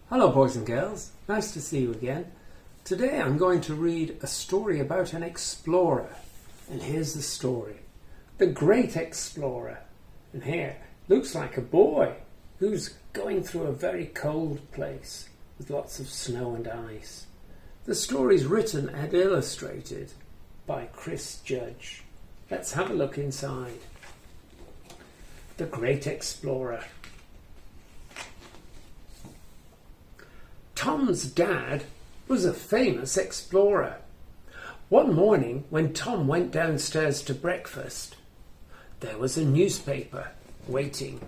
Hello boys and girls, nice to see you again. Today I'm going to read a story about an explorer. And here's the story. The Great Explorer. And here, looks like a boy who's going through a very cold place with lots of snow and ice. The story's written and illustrated by Chris Judge. Let's have a look inside. The Great Explorer. Tom's dad was a famous explorer. One morning, when Tom went downstairs to breakfast, there was a newspaper waiting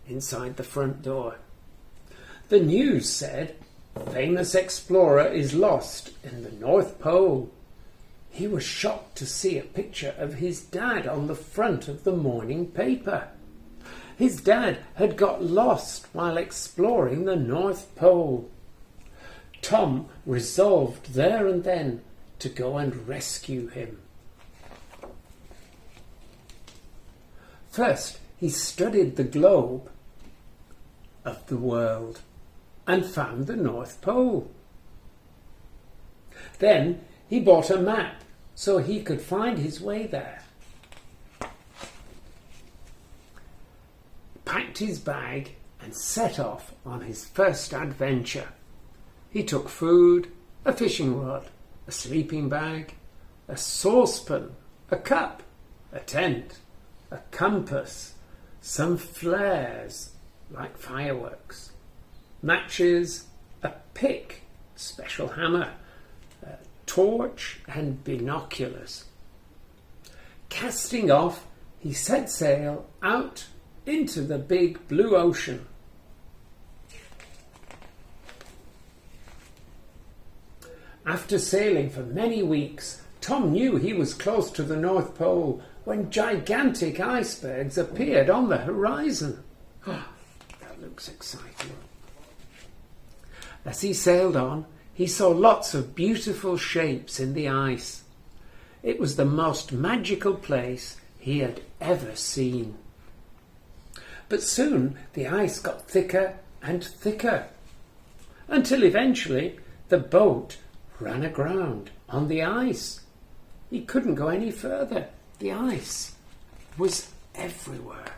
inside the front door. The news said, "Famous explorer is lost in the North Pole." He was shocked to see a picture of his dad on the front of the morning paper. His dad had got lost while exploring the North Pole. Tom resolved there and then to go and rescue him. First, he studied the globe of the world and found the North Pole. Then he bought a map so he could find his way there. Packed his bag and set off on his first adventure. He took food, a fishing rod, a sleeping bag, a saucepan, a cup, a tent, a compass, some flares like fireworks, matches, a pick, special hammer, a torch and binoculars. Casting off, he set sail out into the big blue ocean. After sailing for many weeks, Tom knew he was close to the North Pole when gigantic icebergs appeared on the horizon. Oh, that looks exciting. As he sailed on, he saw lots of beautiful shapes in the ice. It was the most magical place he had ever seen. But soon the ice got thicker and thicker, until eventually the boat ran aground on the ice. He couldn't go any further. The ice was everywhere.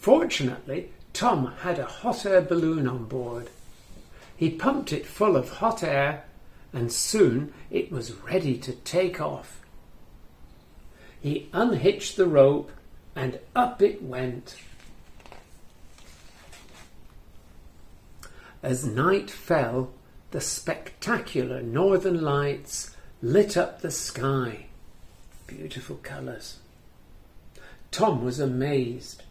Fortunately, Tom had a hot air balloon on board. He pumped it full of hot air and soon it was ready to take off. He unhitched the rope and up it went. As night fell, the spectacular northern lights lit up the sky. Beautiful colours. Tom was amazed.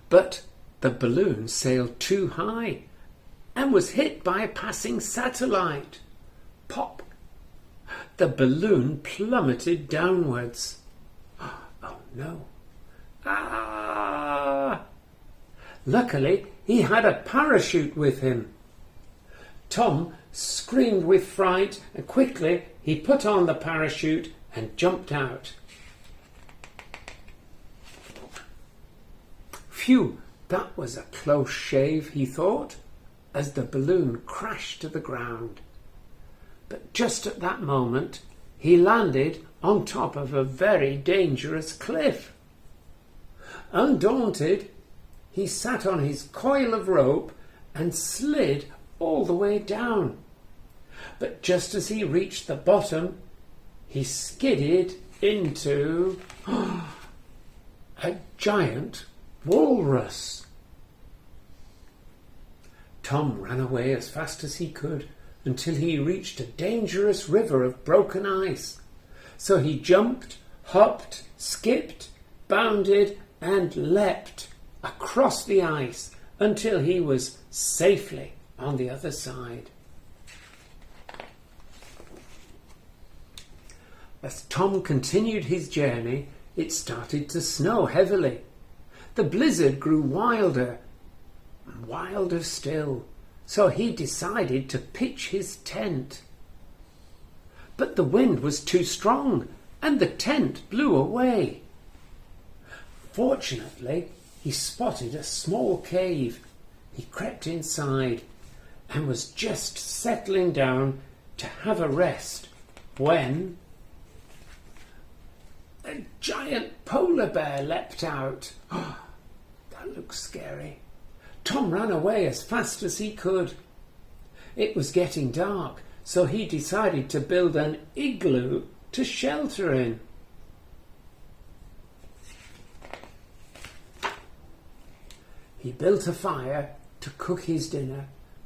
But the balloon sailed too high and was hit by a passing satellite. Pop! The balloon plummeted downwards. Oh no. Ah! Luckily, he had a parachute with him. Tom screamed with fright and quickly he put on the parachute and jumped out. Phew, that was a close shave, he thought, as the balloon crashed to the ground. But just at that moment, he landed on top of a very dangerous cliff. Undaunted, he sat on his coil of rope and slid all the way down. But just as he reached the bottom, he skidded into a giant walrus. Tom ran away as fast as he could until he reached a dangerous river of broken ice. So he jumped, hopped, skipped, bounded and leapt across the ice until he was safely on the other side. As Tom continued his journey, it started to snow heavily. The blizzard grew wilder and wilder still, so he decided to pitch his tent. But the wind was too strong and the tent blew away. Fortunately, he spotted a small cave. He crept inside and was just settling down to have a rest when a giant polar bear leapt out. Oh, that looks scary. Tom ran away as fast as he could. It was getting dark, so he decided to build an igloo to shelter in. He built a fire to cook his dinner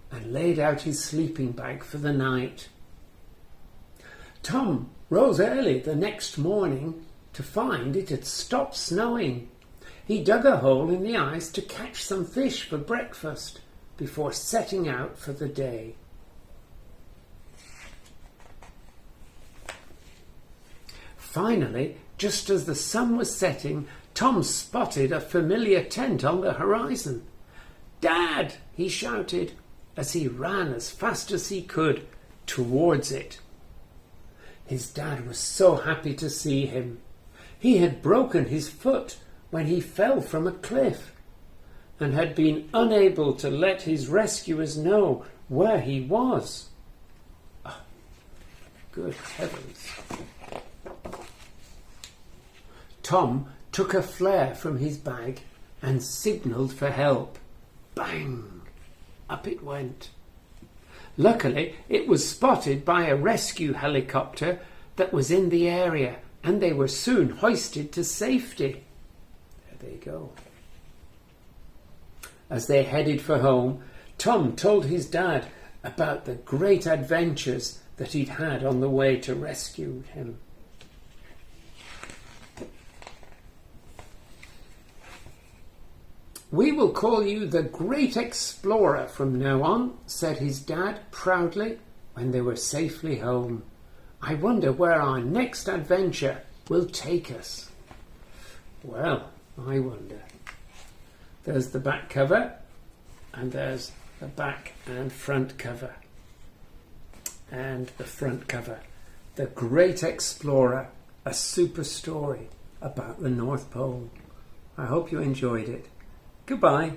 and laid out his sleeping bag for the night. Tom rose early the next morning to find it had stopped snowing. He dug a hole in the ice to catch some fish for breakfast before setting out for the day. Finally, just as the sun was setting, Tom spotted a familiar tent on the horizon. "Dad!" he shouted as he ran as fast as he could towards it. His dad was so happy to see him. He had broken his foot when he fell from a cliff and had been unable to let his rescuers know where he was. Oh, good heavens. Tom took a flare from his bag and signalled for help. Bang! Up it went. Luckily, it was spotted by a rescue helicopter that was in the area, and they were soon hoisted to safety. There they go. As they headed for home, Tom told his dad about the great adventures that he'd had on the way to rescue him. "We will call you the Great Explorer from now on," said his dad proudly when they were safely home. "I wonder where our next adventure will take us." Well, I wonder. There's the back cover, and there's the back and front cover. And the front cover. The Great Explorer, a super story about the North Pole. I hope you enjoyed it. Goodbye.